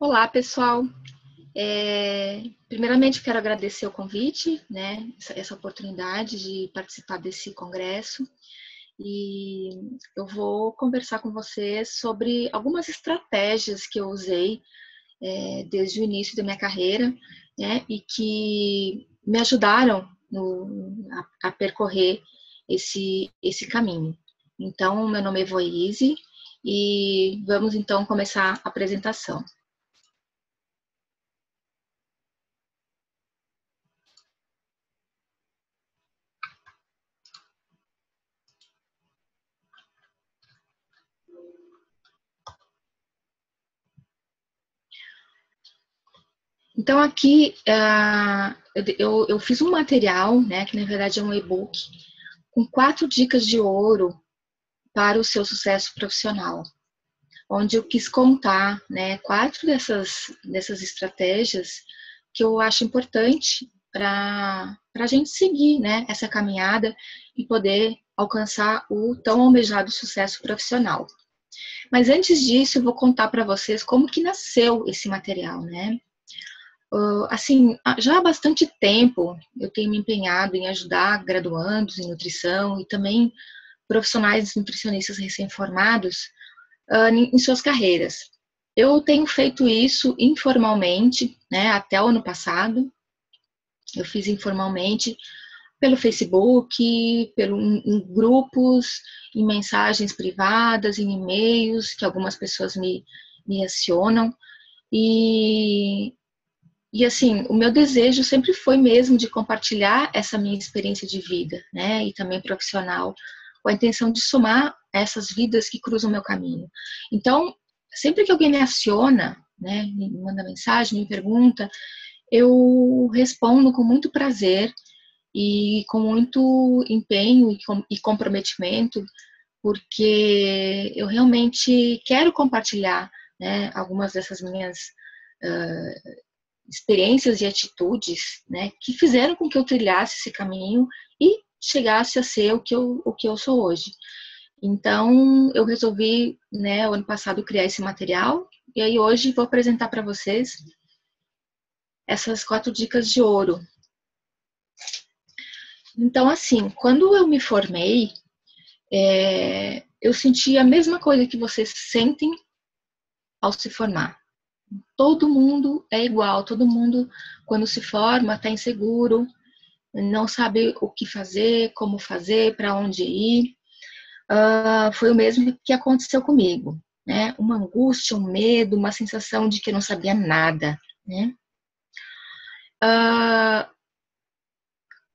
Olá, pessoal. Primeiramente, quero agradecer o convite, né, essa oportunidade de participar desse congresso. E eu vou conversar com vocês sobre algumas estratégias que eu usei desde o início da minha carreira, né, e que me ajudaram a percorrer esse caminho. Então, meu nome é Voise e vamos então começar a apresentação. Então, aqui eu fiz um material, né, que na verdade é um e-book, com 4 dicas de ouro para o seu sucesso profissional, onde eu quis contar, né, 4 dessas estratégias que eu acho importante para a gente seguir, né, essa caminhada e poder alcançar o tão almejado sucesso profissional. Mas antes disso, eu vou contar para vocês como que nasceu esse material, né? Assim, já há bastante tempo eu tenho me empenhado em ajudar graduandos em nutrição e também profissionais nutricionistas recém-formados em suas carreiras. Eu tenho feito isso informalmente, né, até o ano passado. Eu fiz informalmente pelo Facebook, em grupos, em mensagens privadas, em e-mails, que algumas pessoas me acionam. E assim, o meu desejo sempre foi mesmo de compartilhar essa minha experiência de vida, né, e também profissional, com a intenção de somar essas vidas que cruzam o meu caminho. Então, sempre que alguém me aciona, né, me manda mensagem, me pergunta, eu respondo com muito prazer e com muito empenho e comprometimento, porque eu realmente quero compartilhar, né, algumas dessas minhas experiências e atitudes, né, que fizeram com que eu trilhasse esse caminho e chegasse a ser o que eu sou hoje. Então, eu resolvi, né, o ano passado criar esse material e aí hoje vou apresentar para vocês essas 4 dicas de ouro. Então, assim, quando eu me formei, eu senti a mesma coisa que vocês sentem ao se formar. Todo mundo é igual, todo mundo, quando se forma, está inseguro, não sabe o que fazer, como fazer, para onde ir. Foi o mesmo que aconteceu comigo, né? Uma angústia, um medo, uma sensação de que eu não sabia nada, né?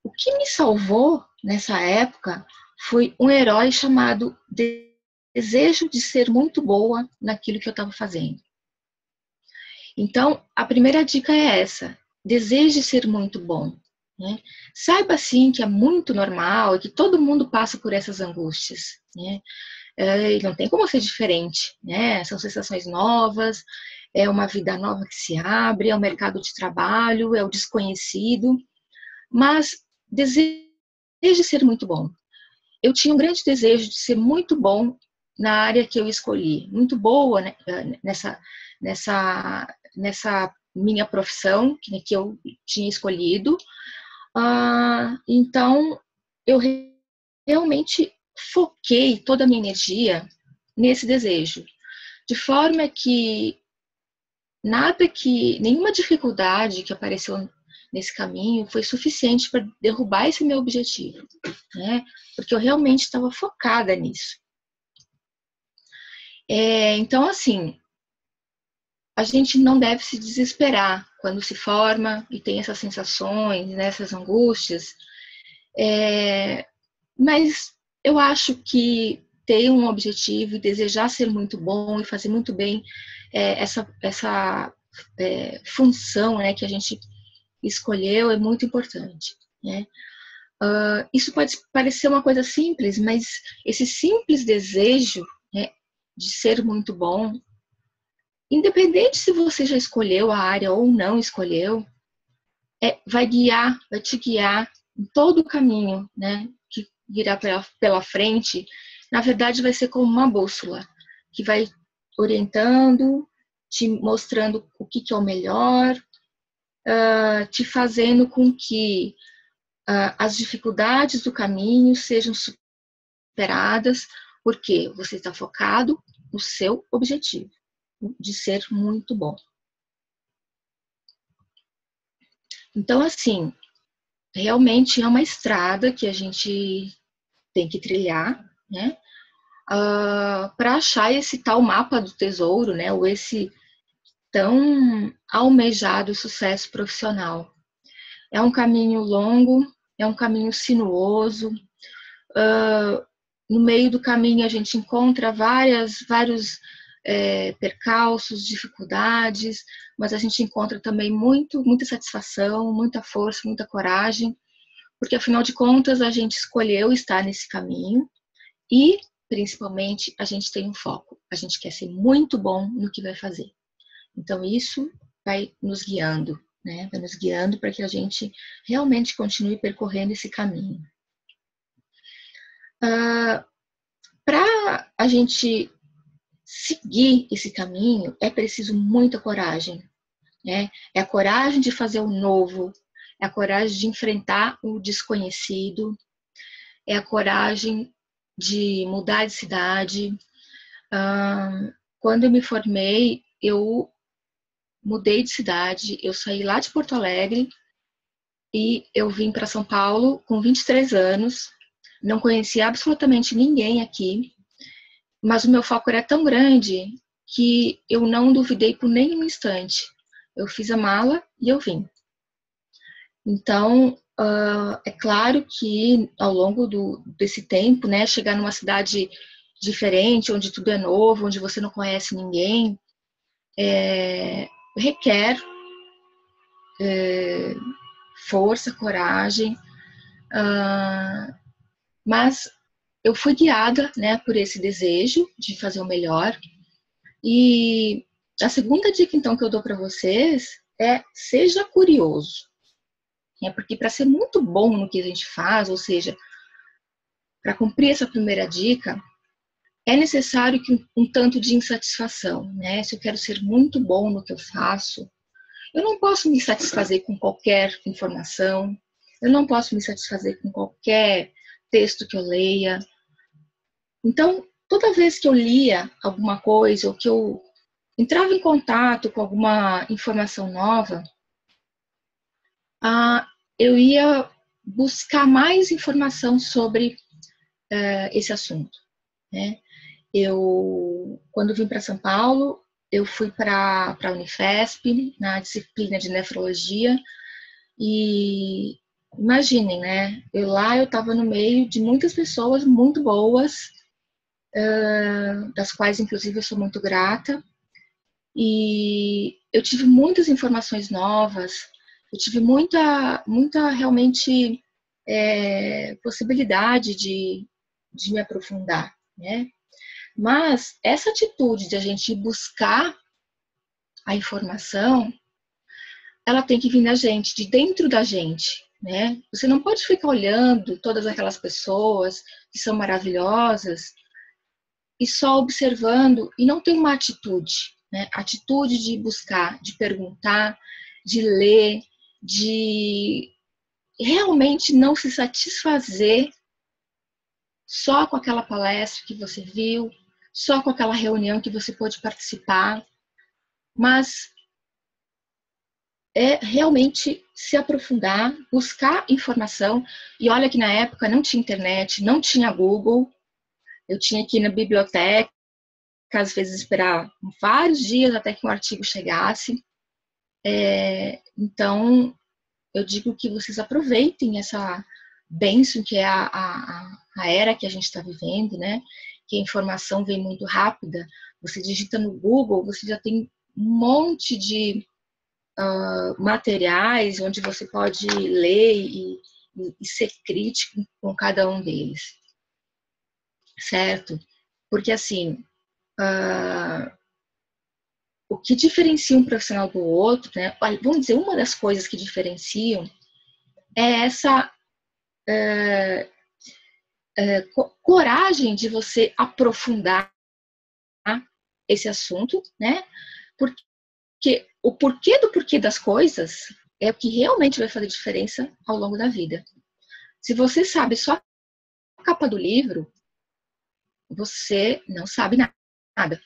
O que me salvou nessa época foi um herói chamado desejo de ser muito boa naquilo que eu estava fazendo. Então, a primeira dica é essa: deseje ser muito bom. Né? Saiba, sim, que é muito normal e que todo mundo passa por essas angústias. Né? E não tem como ser diferente. Né? São sensações novas, é uma vida nova que se abre, é o mercado de trabalho, é o desconhecido. Mas deseje ser muito bom. Eu tinha um grande desejo de ser muito bom na área que eu escolhi, muito boa, né, nessa minha profissão que eu tinha escolhido. Então, eu realmente foquei toda a minha energia nesse desejo, de forma que nenhuma dificuldade que apareceu nesse caminho foi suficiente para derrubar esse meu objetivo, né? Porque eu realmente estava focada nisso. Então, assim, a gente não deve se desesperar quando se forma e tem essas sensações, né, essas angústias. Mas eu acho que ter um objetivo e desejar ser muito bom e fazer muito bem essa função, né, que a gente escolheu é muito importante, né? Isso pode parecer uma coisa simples, mas esse simples desejo, né, de ser muito bom, independente se você já escolheu a área ou não escolheu, vai te guiar em todo o caminho, né, que virá pela frente. Na verdade, vai ser como uma bússola que vai orientando te mostrando o que é o melhor, te fazendo com que as dificuldades do caminho sejam superadas, porque você está focado no seu objetivo de ser muito bom. Então, assim, realmente é uma estrada que a gente tem que trilhar, né? Para achar esse tal mapa do tesouro, né? Ou esse tão almejado sucesso profissional. É um caminho longo, é um caminho sinuoso. No meio do caminho a gente encontra vários percalços, dificuldades, mas a gente encontra também muita satisfação, muita força, muita coragem, porque afinal de contas a gente escolheu estar nesse caminho e, principalmente, a gente tem um foco. A gente quer ser muito bom no que vai fazer. Então isso vai nos guiando, né? Vai nos guiando para que a gente realmente continue percorrendo esse caminho. Para a gente seguir esse caminho, é preciso muita coragem, né? É a coragem de fazer o novo, é a coragem de enfrentar o desconhecido, é a coragem de mudar de cidade. Quando eu me formei, eu mudei de cidade, eu saí lá de Porto Alegre e eu vim para São Paulo com 23 anos, não conhecia absolutamente ninguém aqui, mas o meu foco era tão grande que eu não duvidei por nenhum instante. Eu fiz a mala e eu vim. Então, é claro que ao longo desse tempo, né, chegar numa cidade diferente, onde tudo é novo, onde você não conhece ninguém, requer força, coragem, mas eu fui guiada, né, por esse desejo de fazer o melhor. E a segunda dica, então, que eu dou para vocês é: seja curioso. Porque para ser muito bom no que a gente faz, ou seja, para cumprir essa primeira dica, é necessário que um tanto de insatisfação, né? Se eu quero ser muito bom no que eu faço, eu não posso me satisfazer com qualquer informação, eu não posso me satisfazer com qualquer texto que eu leia. Então, toda vez que eu lia alguma coisa ou que eu entrava em contato com alguma informação nova, eu ia buscar mais informação sobre esse assunto, né? Quando vim para São Paulo, eu fui para a Unifesp, na disciplina de nefrologia, e imaginem, né? Eu estava no meio de muitas pessoas muito boas, das quais, inclusive, eu sou muito grata, e eu tive muitas informações novas, eu tive muita realmente possibilidade de me aprofundar, né? Mas essa atitude de a gente buscar a informação, ela tem que vir da gente, de dentro da gente, né? Você não pode ficar olhando todas aquelas pessoas que são maravilhosas e só observando e não ter uma atitude, né? Atitude de buscar, de perguntar, de ler, de realmente não se satisfazer só com aquela palestra que você viu, só com aquela reunião que você pôde participar, mas é realmente se aprofundar, buscar informação. E olha que na época não tinha internet, não tinha Google, eu tinha que ir na biblioteca, às vezes esperar vários dias até que um artigo chegasse. Então, eu digo que vocês aproveitem essa bênção que é a era que a gente está vivendo, né? Que a informação vem muito rápida. Você digita no Google, você já tem um monte de materiais onde você pode ler e ser crítico com cada um deles, certo? Porque assim, o que diferencia um profissional do outro, né? Vamos dizer, uma das coisas que diferenciam é essa coragem de você aprofundar esse assunto, né? Porque o porquê do porquê das coisas é o que realmente vai fazer diferença ao longo da vida. Se você sabe só a capa do livro, você não sabe nada.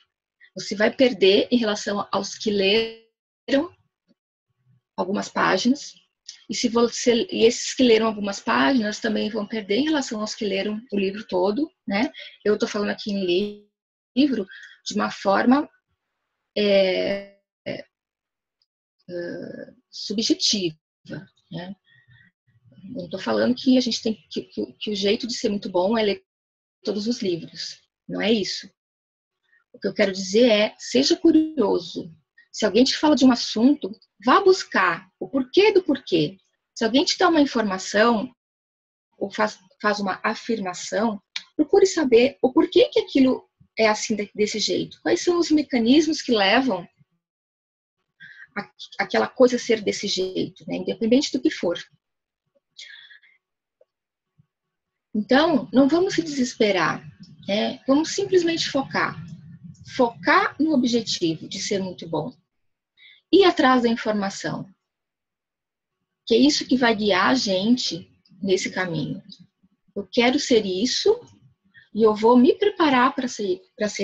Você vai perder em relação aos que leram algumas páginas, e esses que leram algumas páginas também vão perder em relação aos que leram o livro todo, né? Eu estou falando aqui em livro de uma forma subjetiva, né? Não estou falando que a gente tem que o jeito de ser muito bom é ler todos os livros. Não é isso. O que eu quero dizer é, seja curioso. Se alguém te fala de um assunto, vá buscar o porquê do porquê. Se alguém te dá uma informação ou faz uma afirmação, procure saber o porquê que aquilo é assim desse jeito. Quais são os mecanismos que levam aquela coisa a ser desse jeito, né? Independente do que for. Então, não vamos se desesperar, né? Vamos simplesmente focar. Focar no objetivo de ser muito bom. Ir atrás da informação. Que é isso que vai guiar a gente nesse caminho. Eu quero ser isso e eu vou me preparar para ser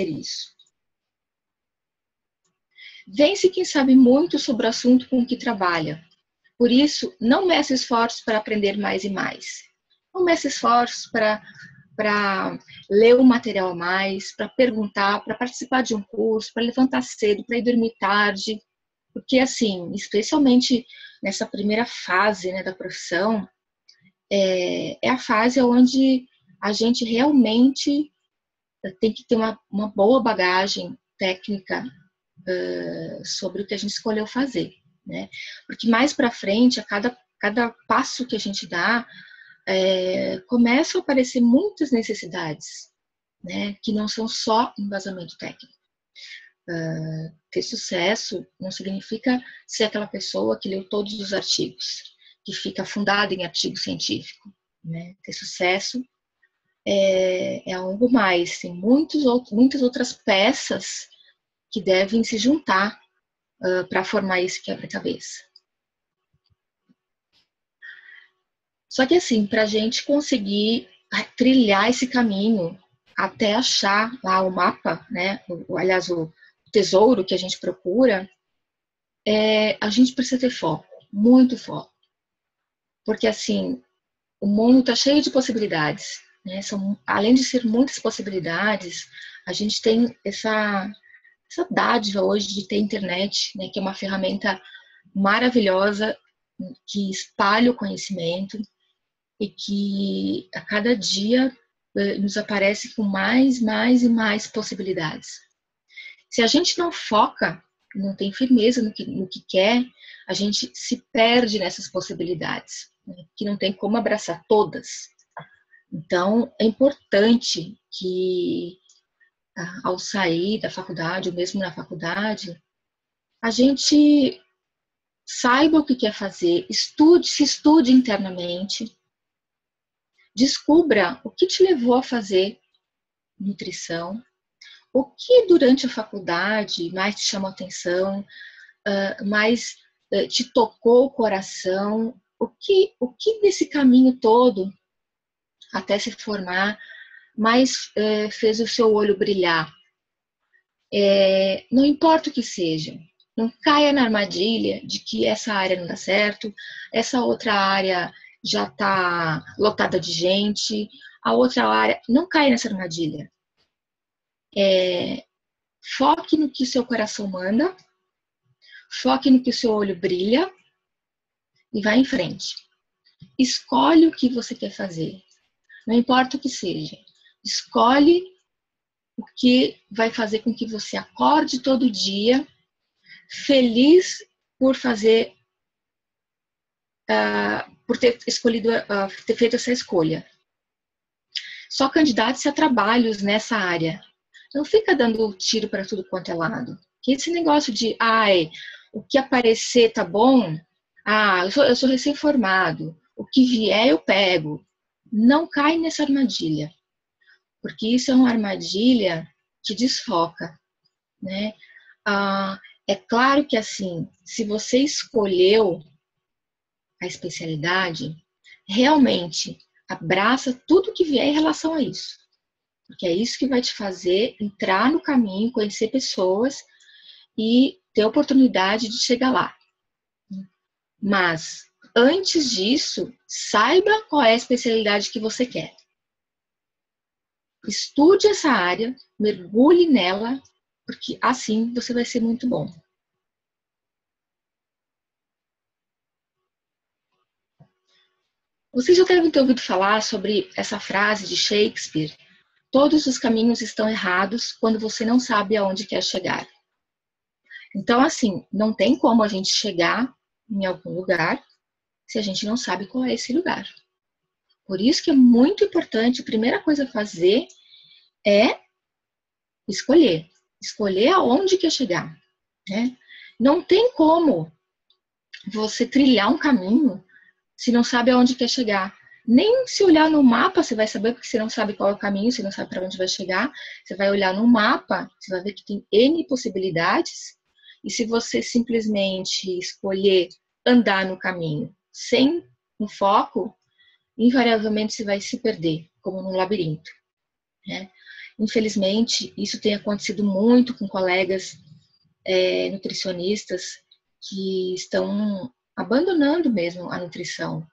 isso. Vence quem sabe muito sobre o assunto com que trabalha. Por isso, não meça esforços para aprender mais e mais. Não meça esforços para ler o material a mais, para perguntar, para participar de um curso, para levantar cedo, para ir dormir tarde. Porque, assim, especialmente nessa primeira fase, né, da profissão, é a fase onde a gente realmente tem que ter uma boa bagagem técnica sobre o que a gente escolheu fazer, né? Porque mais para frente, a cada passo que a gente dá, começam a aparecer muitas necessidades, né? Que não são só embasamento técnico. Ter sucesso não significa ser aquela pessoa que leu todos os artigos, que fica fundada em artigo científico, né? Ter sucesso é algo mais, tem muitas outras peças que devem se juntar para formar esse quebra-cabeça. Só que assim, para a gente conseguir trilhar esse caminho até achar lá o mapa, né? Aliás, o tesouro que a gente procura, a gente precisa ter foco, muito foco. Porque assim, o mundo está cheio de possibilidades, né? Além de ser muitas possibilidades, a gente tem essa dádiva hoje de ter internet, né? Que é uma ferramenta maravilhosa que espalha o conhecimento e que a cada dia nos aparece com mais e mais possibilidades. Se a gente não foca, não tem firmeza no que quer, a gente se perde nessas possibilidades, né, que não tem como abraçar todas. Então, é importante que, ao sair da faculdade, ou mesmo na faculdade, a gente saiba o que quer fazer, se estude internamente, descubra o que te levou a fazer nutrição, o que durante a faculdade mais te chamou atenção, mais te tocou o coração, o que desse caminho todo, até se formar, mais fez o seu olho brilhar. Não importa o que seja, não caia na armadilha de que essa área não dá certo, essa outra área já está lotada de gente, a outra área, não caia nessa armadilha. Foque no que o seu coração manda, foque no que o seu olho brilha e vá em frente. Escolhe o que você quer fazer, não importa o que seja. Escolhe o que vai fazer com que você acorde todo dia feliz por fazer, por ter escolhido, ter feito essa escolha. Só candidate-se a trabalhos nessa área. Não fica dando tiro para tudo quanto é lado. Que esse negócio de, o que aparecer tá bom, eu sou recém-formado, o que vier eu pego. Não cai nessa armadilha, porque isso é uma armadilha que desfoca, né? É claro que assim, se você escolheu a especialidade, realmente abraça tudo que vier em relação a isso. Porque é isso que vai te fazer entrar no caminho, conhecer pessoas e ter a oportunidade de chegar lá. Mas, antes disso, saiba qual é a especialidade que você quer. Estude essa área, mergulhe nela, porque assim você vai ser muito bom. Vocês já devem ter ouvido falar sobre essa frase de Shakespeare: todos os caminhos estão errados quando você não sabe aonde quer chegar. Então, assim, não tem como a gente chegar em algum lugar se a gente não sabe qual é esse lugar. Por isso que é muito importante, a primeira coisa a fazer é escolher. Escolher aonde quer chegar, né? Não tem como você trilhar um caminho se não sabe aonde quer chegar. Nem se olhar no mapa você vai saber, porque você não sabe qual é o caminho, você não sabe para onde vai chegar. Você vai olhar no mapa, você vai ver que tem N possibilidades. E se você simplesmente escolher andar no caminho sem um foco, invariavelmente você vai se perder, como num labirinto, né? Infelizmente, isso tem acontecido muito com colegas nutricionistas que estão abandonando mesmo a nutrição,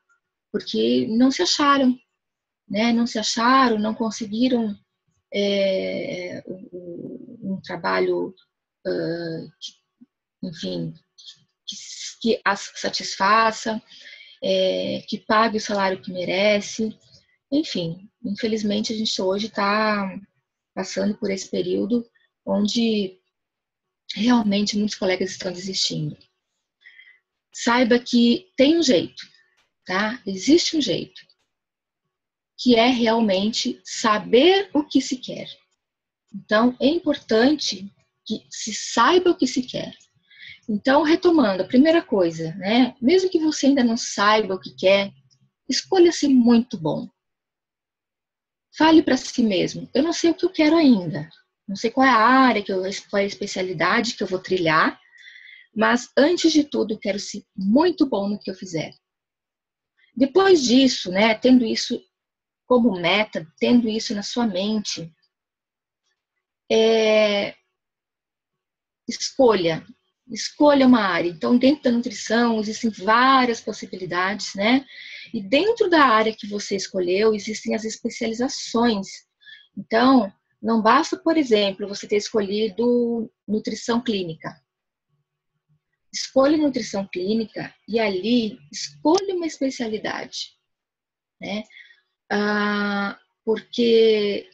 porque não se acharam, né? Não se acharam, não conseguiram um trabalho, enfim, que as satisfaça, que pague o salário que merece. Enfim, infelizmente a gente hoje está passando por esse período onde realmente muitos colegas estão desistindo. Saiba que tem um jeito, tá? Existe um jeito, que é realmente saber o que se quer. Então, é importante que se saiba o que se quer. Então, retomando, a primeira coisa, né? Mesmo que você ainda não saiba o que quer, escolha ser muito bom. Fale para si mesmo, eu não sei o que eu quero ainda. Não sei qual é a área, qual é a especialidade que eu vou trilhar, mas antes de tudo, eu quero ser muito bom no que eu fizer. Depois disso, né, tendo isso como meta, tendo isso na sua mente, escolha uma área. Então, dentro da nutrição, existem várias possibilidades, né? E dentro da área que você escolheu, existem as especializações. Então, não basta, por exemplo, você ter escolhido nutrição clínica. Escolha nutrição clínica e ali escolha uma especialidade, né? Porque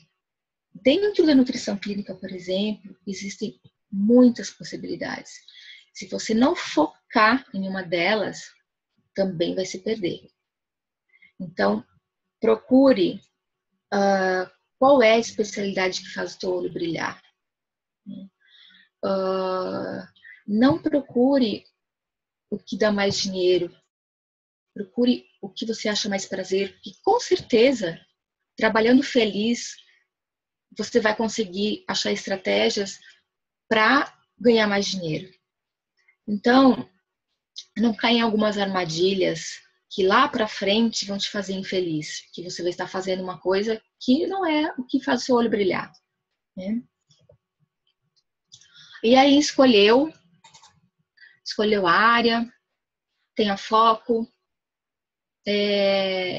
dentro da nutrição clínica, por exemplo, existem muitas possibilidades. Se você não focar em uma delas, também vai se perder. Então, procure qual é a especialidade que faz o teu olho brilhar. Não procure o que dá mais dinheiro. Procure o que você acha mais prazer, porque com certeza, trabalhando feliz, você vai conseguir achar estratégias para ganhar mais dinheiro. Então, não caia em algumas armadilhas que lá para frente vão te fazer infeliz, que você vai estar fazendo uma coisa que não é o que faz o seu olho brilhar, né? E aí escolheu a área, tenha foco,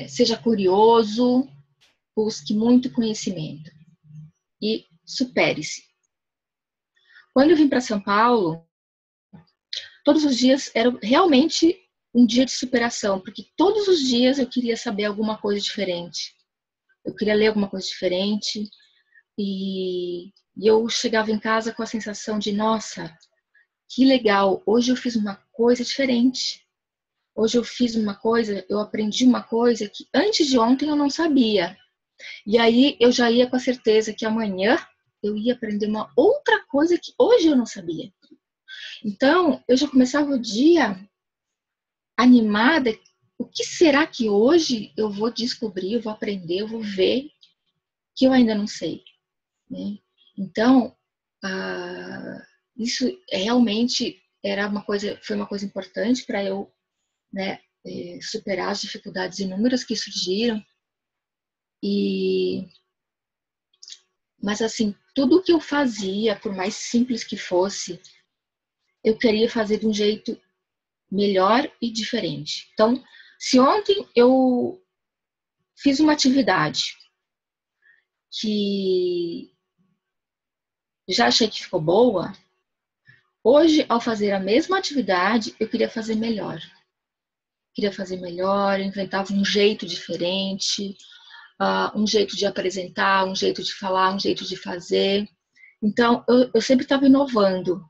seja curioso, busque muito conhecimento e supere-se. Quando eu vim para São Paulo, todos os dias era realmente um dia de superação, porque todos os dias eu queria saber alguma coisa diferente. Eu queria ler alguma coisa diferente e eu chegava em casa com a sensação de, nossa, que legal, hoje eu fiz uma coisa diferente. Hoje eu fiz uma coisa, eu aprendi uma coisa que antes de ontem eu não sabia. E aí eu já ia com a certeza que amanhã eu ia aprender uma outra coisa que hoje eu não sabia. Então, eu já começava o dia animada. O que será que hoje eu vou descobrir, eu vou aprender, eu vou ver que eu ainda não sei, né? Então, isso realmente foi uma coisa importante para eu, né, superar as dificuldades inúmeras que surgiram. Mas assim, tudo que eu fazia, por mais simples que fosse, eu queria fazer de um jeito melhor e diferente. Então, se ontem eu fiz uma atividade que já achei que ficou boa, hoje, ao fazer a mesma atividade, eu queria fazer melhor. Queria fazer melhor, eu inventava um jeito diferente, um jeito de apresentar, um jeito de falar, um jeito de fazer. Então, eu sempre estava inovando.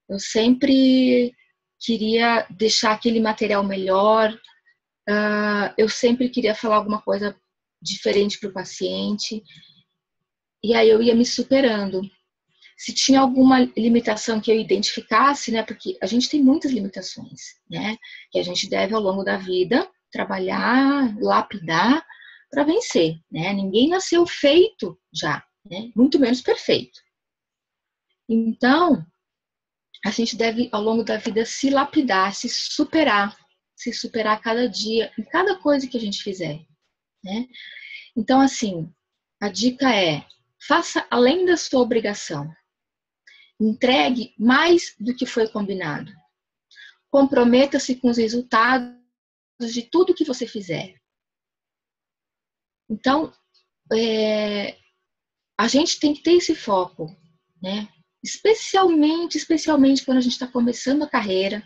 Eu sempre queria deixar aquele material melhor. Eu sempre queria falar alguma coisa diferente para o paciente. E aí eu ia me superando. Se tinha alguma limitação que eu identificasse, né? Porque a gente tem muitas limitações, né? Que a gente deve ao longo da vida trabalhar, lapidar para vencer, né? Ninguém nasceu feito já, né? Muito menos perfeito. Então, a gente deve ao longo da vida se lapidar, se superar cada dia em cada coisa que a gente fizer, né? Então, assim, a dica é: faça além da sua obrigação. Entregue mais do que foi combinado. Comprometa-se com os resultados de tudo que você fizer. Então, a gente tem que ter esse foco, né? Especialmente quando a gente está começando a carreira.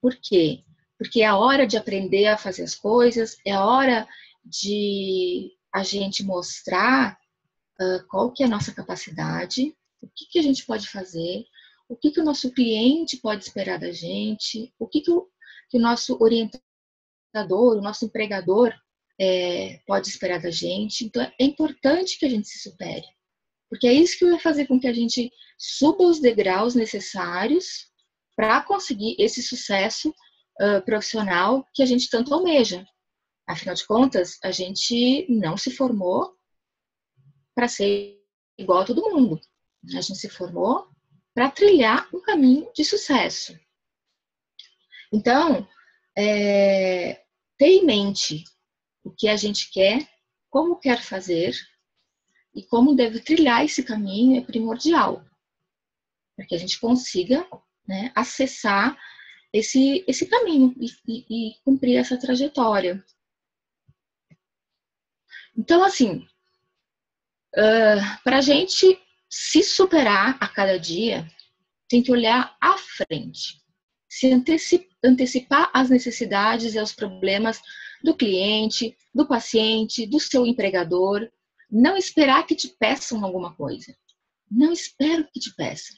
Por quê? Porque é a hora de aprender a fazer as coisas, é a hora de a gente mostrar qual que é a nossa capacidade, o que a gente pode fazer, o que o nosso cliente pode esperar da gente, o que o nosso orientador, o nosso empregador pode esperar da gente. Então, é importante que a gente se supere, porque é isso que vai fazer com que a gente suba os degraus necessários para conseguir esse sucesso profissional que a gente tanto almeja. Afinal de contas, a gente não se formou para ser igual a todo mundo. A gente se formou para trilhar um caminho de sucesso. Então, ter em mente o que a gente quer, como quer fazer e como deve trilhar esse caminho é primordial, para que a gente consiga, né, acessar esse caminho e cumprir essa trajetória. Então, assim, para a gente se superar a cada dia, tem que olhar à frente, se antecipar às necessidades e aos problemas do cliente, do paciente, do seu empregador. Não esperar que te peçam alguma coisa. Não espero que te peçam.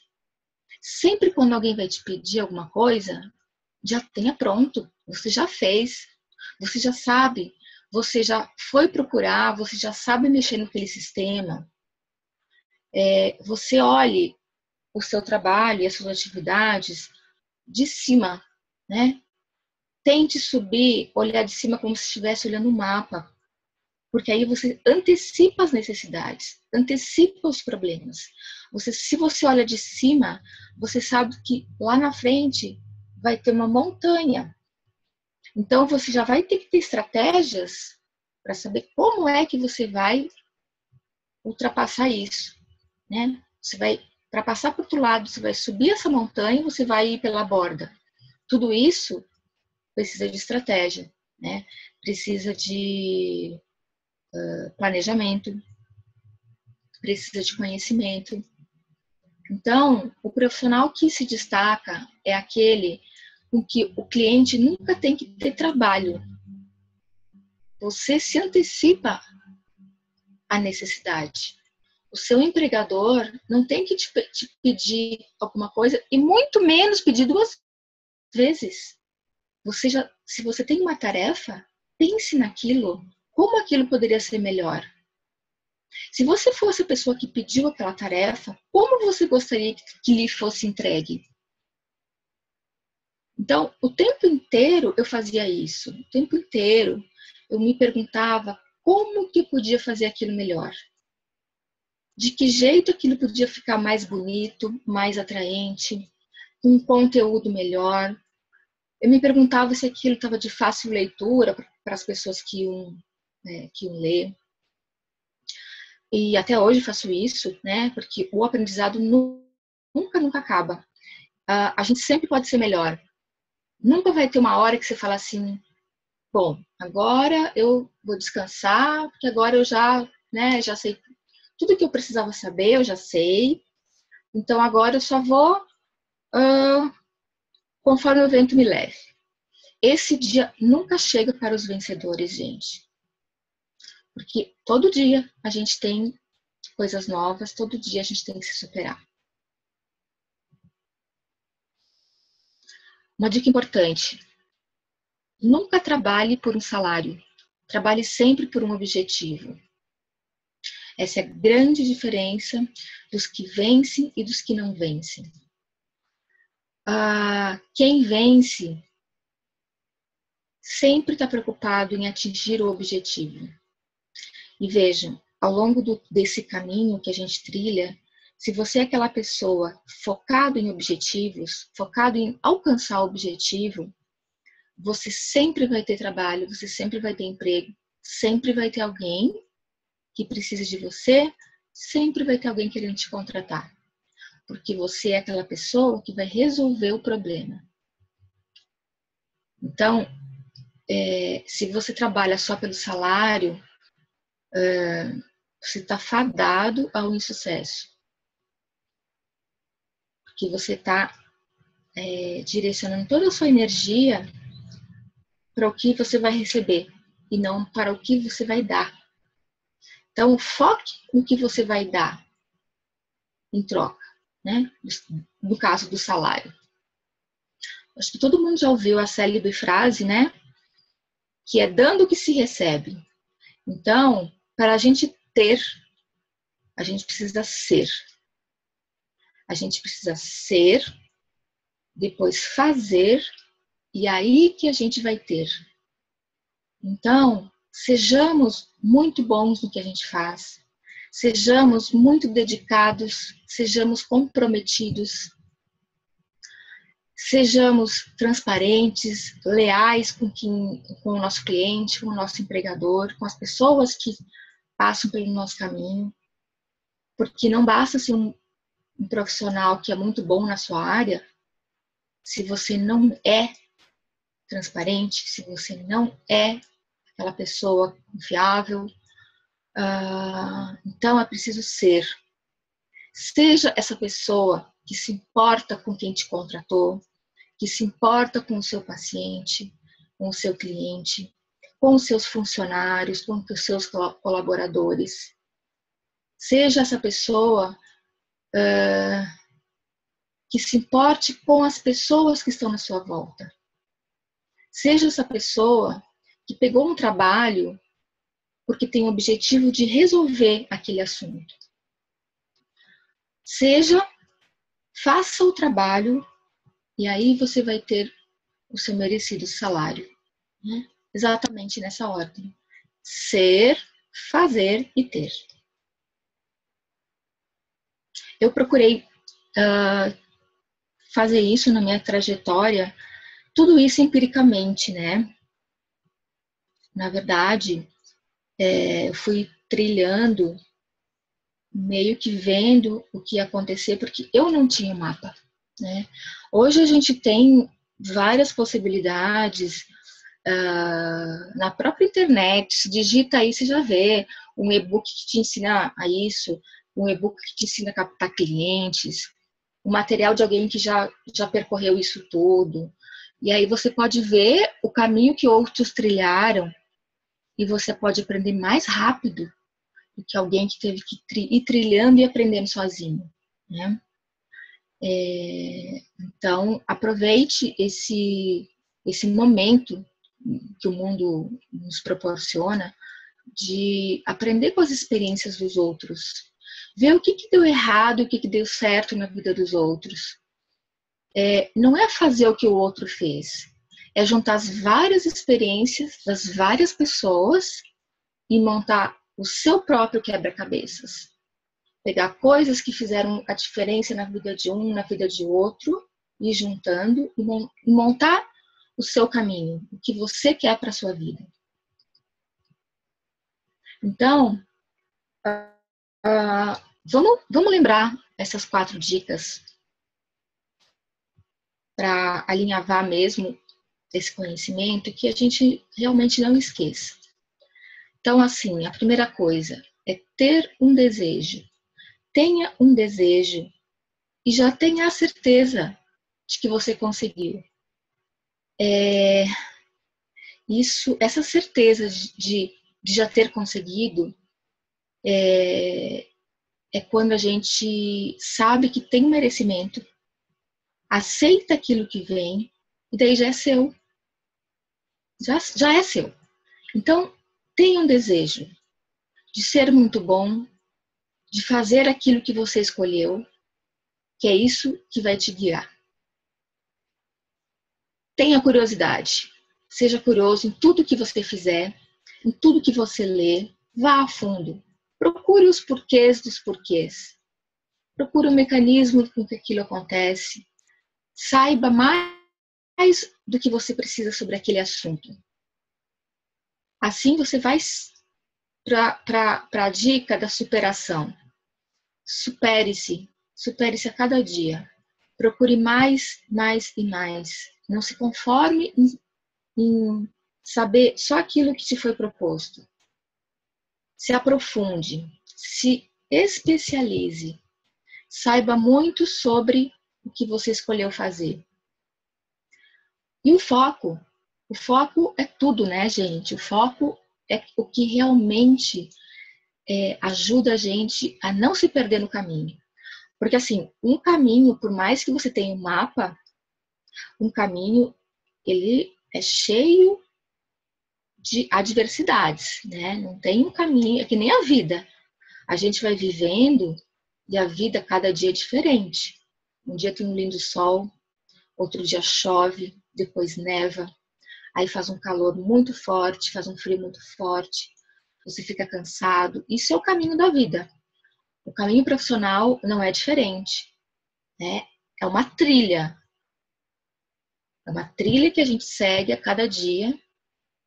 Sempre quando alguém vai te pedir alguma coisa, já tenha pronto. Você já fez, você já sabe, você já foi procurar, você já sabe mexer naquele sistema. Você olhe o seu trabalho e as suas atividades de cima, né? Tente subir, olhar de cima como se estivesse olhando o mapa, porque aí você antecipa as necessidades, antecipa os problemas. Se você olha de cima, você sabe que lá na frente vai ter uma montanha. Então você já vai ter que ter estratégias para saber como é que você vai ultrapassar isso, né? Você vai para passar para o outro lado, você vai subir essa montanha, você vai ir pela borda. Tudo isso precisa de estratégia, né? Precisa de planejamento, precisa de conhecimento. Então, o profissional que se destaca é aquele com que o cliente nunca tem que ter trabalho. Você se antecipa à necessidade. O seu empregador não tem que te pedir alguma coisa e muito menos pedir 2 vezes. Se você tem uma tarefa, pense naquilo. Como aquilo poderia ser melhor? Se você fosse a pessoa que pediu aquela tarefa, como você gostaria que lhe fosse entregue? Então, o tempo inteiro eu fazia isso. O tempo inteiro eu me perguntava como que eu podia fazer aquilo melhor. de que jeito aquilo podia ficar mais bonito, mais atraente, com um conteúdo melhor. Eu me perguntava se aquilo estava de fácil leitura para as pessoas que iam ler. E até hoje faço isso, né? Porque o aprendizado nunca acaba. A gente sempre pode ser melhor. Nunca vai ter uma hora que você fala assim, bom, agora eu vou descansar, porque agora eu já sei tudo que eu precisava saber, eu já sei. Então agora eu só vou conforme o vento me leve. Esse dia nunca chega para os vencedores, gente. Porque todo dia a gente tem coisas novas, todo dia a gente tem que se superar. Uma dica importante: nunca trabalhe por um salário. Trabalhe sempre por um objetivo. Essa é a grande diferença dos que vencem e dos que não vencem. Quem vence sempre está preocupado em atingir o objetivo. E vejam, ao longo desse caminho que a gente trilha, se você é aquela pessoa focado em objetivos, focado em alcançar o objetivo, você sempre vai ter trabalho, você sempre vai ter emprego, sempre vai ter alguém que precisa de você, sempre vai ter alguém querendo te contratar. Porque você é aquela pessoa que vai resolver o problema. Então, se você trabalha só pelo salário, você está fadado ao insucesso. Porque você está direcionando toda a sua energia para o que você vai receber e não para o que você vai dar. Então, foque no que você vai dar em troca, né? No caso do salário. Acho que todo mundo já ouviu a célebre frase, né? Que é dando o que se recebe. Então, para a gente ter, a gente precisa ser. A gente precisa ser, depois fazer, e aí que a gente vai ter. Então, sejamos muito bons no que a gente faz. Sejamos muito dedicados, sejamos comprometidos. Sejamos transparentes, leais com o nosso cliente, com o nosso empregador, com as pessoas que passam pelo nosso caminho. Porque não basta ser um profissional que é muito bom na sua área, se você não é transparente, se você não é aquela pessoa confiável. Então é preciso ser. Seja essa pessoa que se importa com quem te contratou, que se importa com o seu paciente, com o seu cliente, com os seus funcionários, com os seus colaboradores. Seja essa pessoa que se importe com as pessoas que estão na sua volta. Seja essa pessoa que pegou um trabalho porque tem o objetivo de resolver aquele assunto. Faça o trabalho e aí você vai ter o seu merecido salário. Né? Exatamente nessa ordem. Ser, fazer e ter. Eu procurei fazer isso na minha trajetória, tudo isso empiricamente, né? Na verdade, eu fui trilhando, meio que vendo o que ia acontecer, porque eu não tinha mapa, né? Hoje a gente tem várias possibilidades na própria internet, se digita aí, você já vê um e-book que te ensina a isso, um e-book que te ensina a captar clientes, o material de alguém que já percorreu isso tudo. E aí você pode ver o caminho que outros trilharam e você pode aprender mais rápido do que alguém que teve que ir trilhando e aprendendo sozinho, né? Então, aproveite esse momento que o mundo nos proporciona de aprender com as experiências dos outros, ver o que deu errado e o que deu certo na vida dos outros. Não é fazer o que o outro fez, é juntar as várias experiências das várias pessoas e montar o seu próprio quebra-cabeças. Pegar coisas que fizeram a diferença na vida de um, na vida de outro, ir juntando e montar o seu caminho, o que você quer para a sua vida. Então, vamos lembrar essas 4 dicas para alinhavar mesmo esse conhecimento, que a gente realmente não esqueça. Então, assim, a primeira coisa é ter um desejo. Tenha um desejo e já tenha a certeza de que você conseguiu. Essa certeza de já ter conseguido é quando a gente sabe que tem merecimento, aceita aquilo que vem e daí já é seu. Já é seu. Então, tenha um desejo de ser muito bom, de fazer aquilo que você escolheu, que é isso que vai te guiar. Tenha curiosidade. Seja curioso em tudo que você fizer, em tudo que você lê. Vá a fundo. Procure os porquês dos porquês. Procure o mecanismo com que aquilo acontece. Saiba mais do que você precisa sobre aquele assunto. Assim você vai para a dica da superação. Supere-se. Supere-se a cada dia. Procure mais, mais e mais. Não se conforme em saber só aquilo que te foi proposto. Se aprofunde, se especialize, saiba muito sobre o que você escolheu fazer. E o foco é tudo, né, gente? O foco é o que realmente ajuda a gente a não se perder no caminho. Porque, assim, um caminho, por mais que você tenha um mapa, um caminho, ele é cheio de adversidades, né? Não tem um caminho, é que nem a vida. A gente vai vivendo e a vida cada dia é diferente. Um dia tem um lindo sol, outro dia chove, depois neva, aí faz um calor muito forte, faz um frio muito forte, você fica cansado. Isso é o caminho da vida. O caminho profissional não é diferente, né? É uma trilha. É uma trilha que a gente segue a cada dia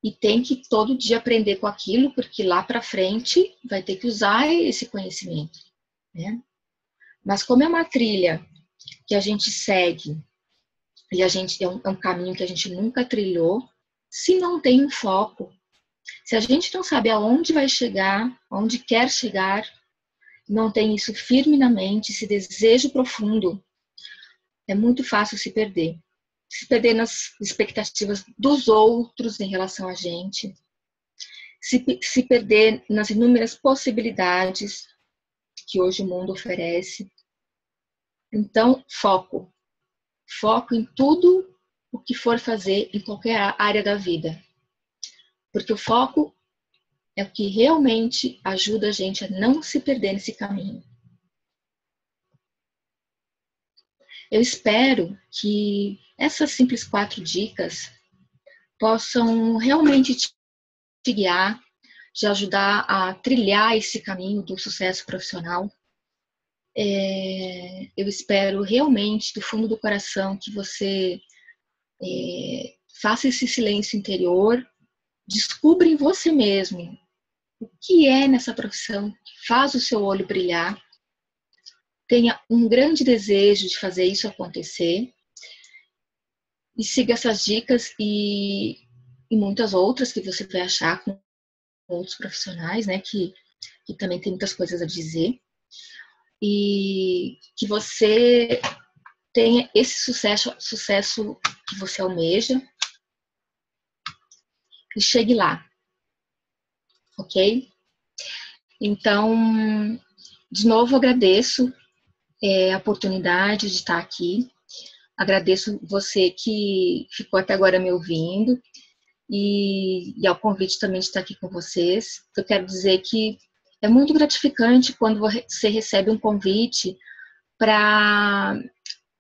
e tem que todo dia aprender com aquilo, porque lá para frente vai ter que usar esse conhecimento, né? Mas como é uma trilha que a gente segue e a gente é um caminho que a gente nunca trilhou, se não tem um foco, se a gente não sabe aonde vai chegar, aonde quer chegar, não tem isso firme na mente, esse desejo profundo, é muito fácil se perder. Se perder nas expectativas dos outros em relação a gente, se perder nas inúmeras possibilidades que hoje o mundo oferece. Então, foco. Foco em tudo o que for fazer em qualquer área da vida. Porque o foco é o que realmente ajuda a gente a não se perder nesse caminho. Eu espero que essas simples 4 dicas possam realmente te guiar, te ajudar a trilhar esse caminho do sucesso profissional. Eu espero realmente, do fundo do coração, que você faça esse silêncio interior, descubra em você mesmo o que é nessa profissão que faz o seu olho brilhar, tenha um grande desejo de fazer isso acontecer e siga essas dicas e muitas outras que você vai achar com outros profissionais, né, que também tem muitas coisas a dizer, e que você tenha esse sucesso que você almeja e chegue lá, ok? Então, de novo, agradeço a oportunidade de estar aqui, agradeço você que ficou até agora me ouvindo e ao convite também de estar aqui com vocês. Eu quero dizer que é muito gratificante quando você recebe um convite para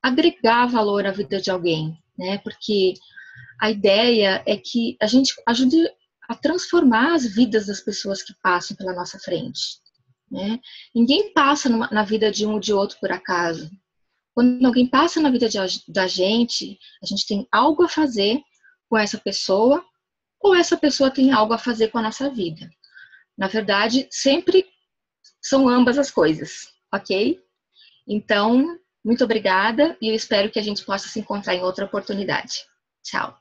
agregar valor à vida de alguém, né? Porque a ideia é que a gente ajude a transformar as vidas das pessoas que passam pela nossa frente. né? Ninguém passa na vida de um ou de outro por acaso. Quando alguém passa na vida da gente, a gente tem algo a fazer com essa pessoa, ou essa pessoa tem algo a fazer com a nossa vida. Na verdade, sempre são ambas as coisas, ok? Então, muito obrigada e eu espero que a gente possa se encontrar em outra oportunidade. Tchau!